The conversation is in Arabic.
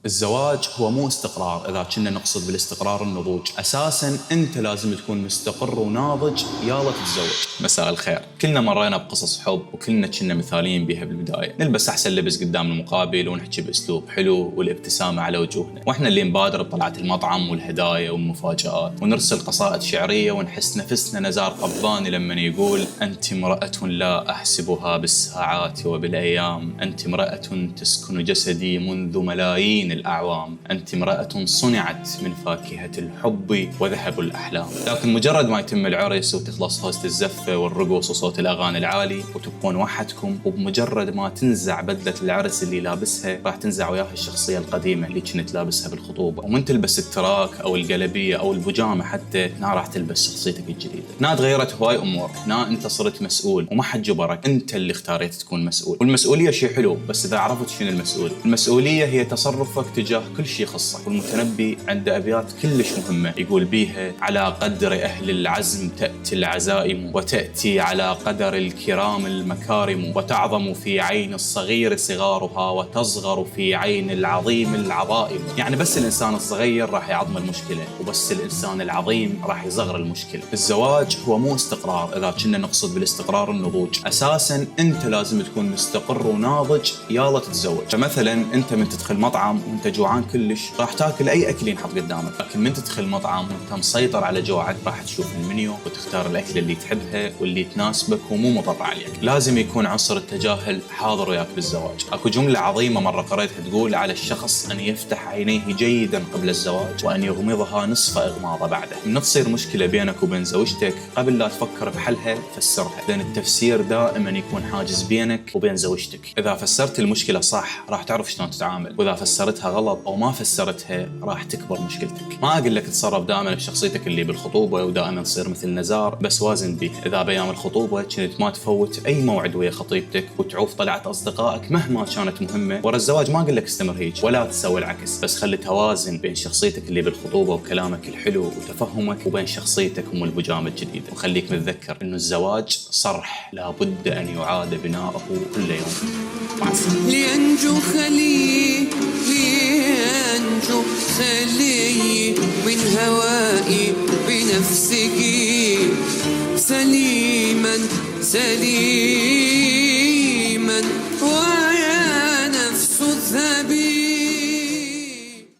الزواج هو مو استقرار، إذا كنا نقصد بالاستقرار النضوج. أساساً أنت لازم تكون مستقر وناضج يالا تتزوج. مساء الخير. كلنا مرينا بقصص حب وكلنا كنا مثاليين بيها بالبداية، نلبس أحسن لبس قدام المقابل ونحكي بأسلوب حلو والابتسامة على وجوهنا، وإحنا اللي نبادر بطلعة المطعم والهدايا والمفاجآت، ونرسل قصائد شعرية ونحس نفسنا نزار قباني لما يقول: أنت امرأة لا أحسبها بالساعات وبالأيام، أنت امرأة تسكن جسدي منذ ملايين الأعوام، أنت امرأة صنعت من فاكهة الحب وذهب الأحلام. لكن مجرد ما يتم العرس وتخلص هوست الزفة والرقص وصوت الأغاني العالي وتبقون وحدكم، وبمجرد ما تنزع بدلة العرس اللي لابسها راح تنزع وياها الشخصية القديمة اللي كنت لابسها بالخطوبة، ومن تلبس التراك أو القلبية أو البيجامة حتى هنا راح تلبس شخصيتك الجديدة. هنا تغيرت هواي أمور، هنا أنت صرت مسؤول وما حد جبرك، أنت اللي اختاريت تكون مسؤول. والمسؤولية شيء حلو، بس إذا عرفت شنو المسؤولية هي تصرفك تجاه كل شيء يخصك. والمتنبي عنده أبيات كلش مهمة يقول بيها: على قدر أهل العزم تأتي العزائم، وتأتي على قدر الكرام المكارم، وتعظم في عين الصغير صغارها، وتصغر في عين العظيم العظائم. يعني بس الإنسان الصغير راح يعظم المشكلة، وبس الإنسان العظيم راح يصغر المشكلة. الزواج هو مو استقرار، إذا كنا نقصد بالاستقرار النضوج. أساساً أنت لازم تكون مستقر وناضج يالا تتزوج. فمثلاً أنت من تدخل مطعم وأنت جوعان كلش راح تاكل أي أكل ينحط قدامك، لكن من تدخل مطعم وأنت مسيطر على جوعك راح تشوف المنيو وتختار الأكل اللي تحبها واللي تناسبك ومو مضر عليك. لازم يكون عنصر التجاهل حاضر وياك بالزواج. أكو جملة عظيمة مرة قريتها تقول: على الشخص أن يفتح عينيه جيداً قبل الزواج وأن يغمضها نصف إغماضة بعده. من تصير مشكلة بينك وبين زوجتك قبل لا تفكر بحلها فسرها، لأن التفسير دائماً يكون حاجز بينك وبين زوجتك. إذا فسرت المشكلة صح راح تعرف شلون تتعامل، وإذا فسرتها غلط أو ما فسرتها راح تكبر مشكلتك. ما أقول لك تتصرف دائما بشخصيتك اللي بالخطوبة ودائما تصير مثل نزار، بس وازن به. إذا بأيام الخطوبة كنت ما تفوت أي موعد ويا خطيبتك وتعوف طلعة أصدقائك مهما كانت مهمة، ورا الزواج ما أقول لك استمر هيك ولا تسوي العكس، بس خلي توازن بين شخصيتك اللي بالخطوبة وكلامك الحلو وتفهمك وبين شخصيتك أم البجامة الجديدة. وخليك متذكر إنه الزواج صرح لابد أن يعاد بناؤه كل يوم. مع السلامة. لينجو خلي من هوائي بنفسك سليما سليما.